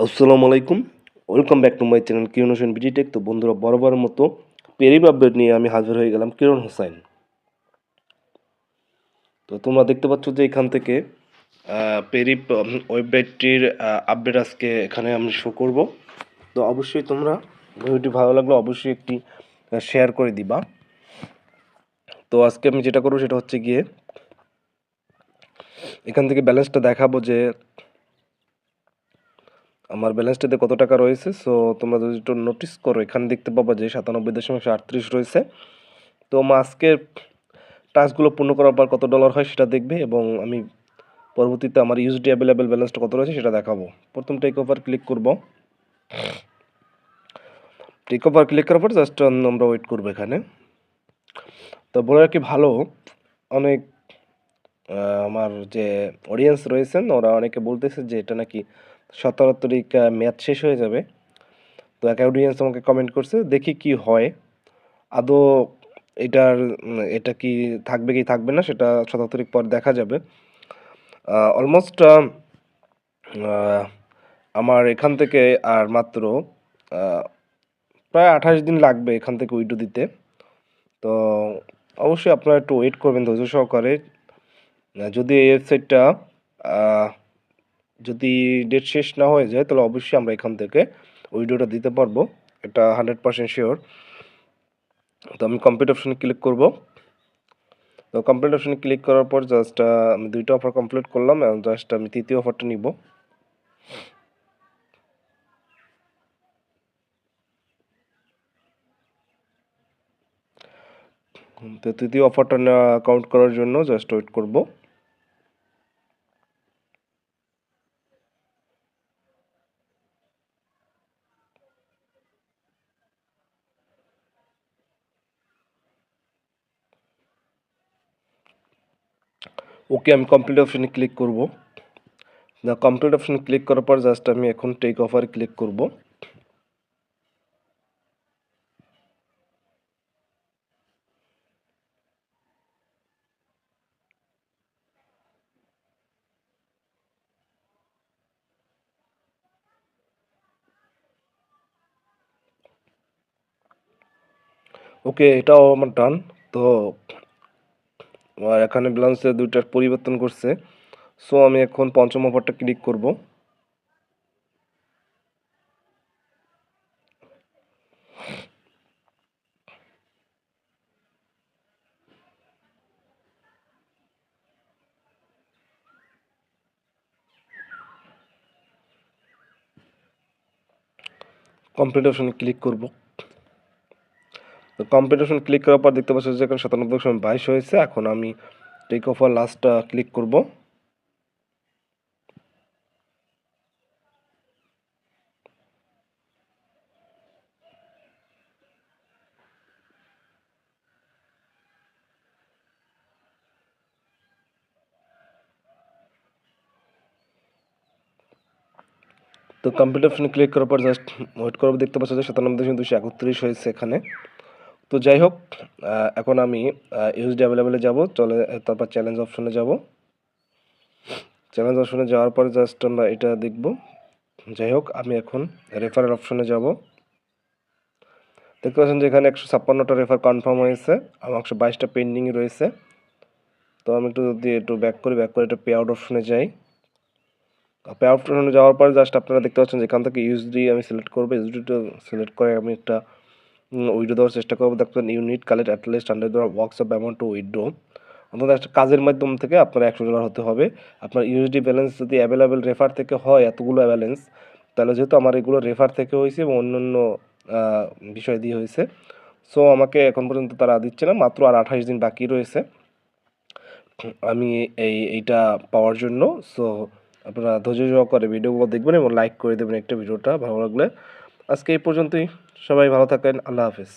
আসসালামু আলাইকুম। Welcome back to my channel Kiran Hossain BD tech. তো বন্ধুরা, বরাবরের মতো পেরিপ আপডেট নিয়ে আমি হাজির হয়ে গেলাম, কিরণ হোসাইন। তো তোমরা দেখতে পাচ্ছ যে এখান থেকে পেরিপ ওয়েবসাইটটির আপডেট আজকে এখানে আমি শো করব। তো অবশ্যই তোমরা ভিডিওটি ভালো লাগলে অবশ্যই একটি শেয়ার করে দিবা। তো আজকে আমি যেটা করবো সেটা হচ্ছে গিয়ে এখান থেকে ব্যালেন্সটা দেখাবো যে আমার ব্যালেন্সটাতে কত টাকা রয়েছে। সো তোমরা যদি একটু নোটিস করো, এখানে দেখতে পাবো যে 97.38 রয়েছে। তো আজকের টাস্কগুলো পূর্ণ করার পর কত ডলার হয় সেটা দেখবে, এবং আমি পরবর্তীতে আমার ইউএসডি অ্যাভেলেবেল ব্যালেন্সটা কত রয়েছে সেটা দেখাবো। প্রথম টেক ওভার ক্লিক করব। টেক ওভার ক্লিক করার পর জাস্ট আমরা ওয়েট করবো এখানে। তো বলে রাখি, ভালো অনেক আমার যে অডিয়েন্স রয়েছেন ওরা অনেকে বলতেছে যে এটা নাকি 17 তারিখ ম্যাচ শেষ হয়ে যাবে। তো এক অডিয়েন্স আমাকে কমেন্ট করছে, দেখি কি হয় আদৌ এটা কি থাকবে কি থাকবে না সেটা 17 তারিখ পর দেখা যাবে। অলমোস্ট আমার এখান থেকে আর মাত্র প্রায় 28 দিন লাগবে এখান থেকে উইড্রো দিতে। তো অবশ্যই আপনারা একটু ওয়েট করবেন ধৈর্য সহকারে। যদি এই ওয়েবসাইটটা যদি ডেট শেষ না হয়ে যায় তাহলে অবশ্যই আমরা এখান থেকে উইড্রোটা দিতে পারবো, এটা 100% শিওর। তো আমি কমপ্লিট অপশনে ক্লিক করব। তো কমপ্লিট অপশনে ক্লিক করার পর জাস্ট আমি দুইটা অফার কমপ্লিট করলাম, জাস্ট আমি তৃতীয় অফারটা নিব। তো তৃতীয় অফারটা কাউন্ট করার জন্য জাস্ট ওয়েট করব। ওকে, আমি কমপ্লিট অপশনে ক্লিক করব। কমপ্লিট অপশনে ক্লিক করার পর জাস্ট আমি এখন টেক অফারে ক্লিক করব। ওকে, এটাও আমার ডান। তো আমার এখানে ব্যালেন্সে দুইটার পরিবর্তন করছে। সো আমি এখন পঞ্চম অফারটা ক্লিক করব। কমপ্লিট অপশনে ক্লিক করব। তো কমপ্লিট অপশন ক্লিক করার পর দেখতে পাচ্ছি যে এখন 97.22 হয়েছে। এখন আমি টেক অফার লাস্টটা ক্লিক করব। তো কমপ্লিট অপশনে ক্লিক করার পর জাস্ট ওয়েট করব। দেখতে পাচ্ছি যে 97.231 হয়েছে এখানে। তো যাই হোক, এখন আমি ইউএসডি অ্যাভেলেবেলে যাব, চলে তারপর চ্যালেঞ্জ অপশনে যাব। চ্যালেঞ্জ অপশনে যাওয়ার পর জাস্ট আমরা এটা দেখব। যাই হোক, আমি এখন রেফারেল অপশনে যাব। দেখতে পাচ্ছেন যে এখানে 156টা রেফার কনফার্ম হয়েছে, আমার 122টা পেন্ডিংয়ে রয়েছে। তো আমি একটু ব্যাক করে একটা পে আউট অপশনে যাই। পে আউট অপশনে যাওয়ার পর জাস্ট আপনারা দেখতে পাচ্ছেন যে এখান থেকে ইউএসডি আমি সিলেক্ট করবো। ইউএসডিটা সিলেক্ট করে আমি একটা উইড্রো দেওয়ার চেষ্টা করবো। দেখবেন unit collect at least $100 works of amount two withdraw. অন্তত একটা কাজের মাধ্যম থেকে আপনার $100 হতে হবে। আপনার ইউএসডি ব্যালেন্স যদি অ্যাভেলেবেল রেফার থেকে হয় এতগুলো ব্যালেন্স, তাহলে যেহেতু আমার এগুলো রেফার থেকে হয়েছে এবং অন্যান্য বিষয় দিয়ে হয়েছে, সো আমাকে এখন পর্যন্ত তারা দিচ্ছে না। মাত্র আর 28 দিন বাকি রয়েছে আমি এইটা পাওয়ার জন্য। সো আপনারা ধৈর্য সহকারে ভিডিওগুলো দেখবেন এবং লাইক করে দেবেন একটা ভিডিওটা ভালো লাগলে। আজকে এই পর্যন্তই। সবাই ভালো থাকেন। আল্লাহ হাফেজ।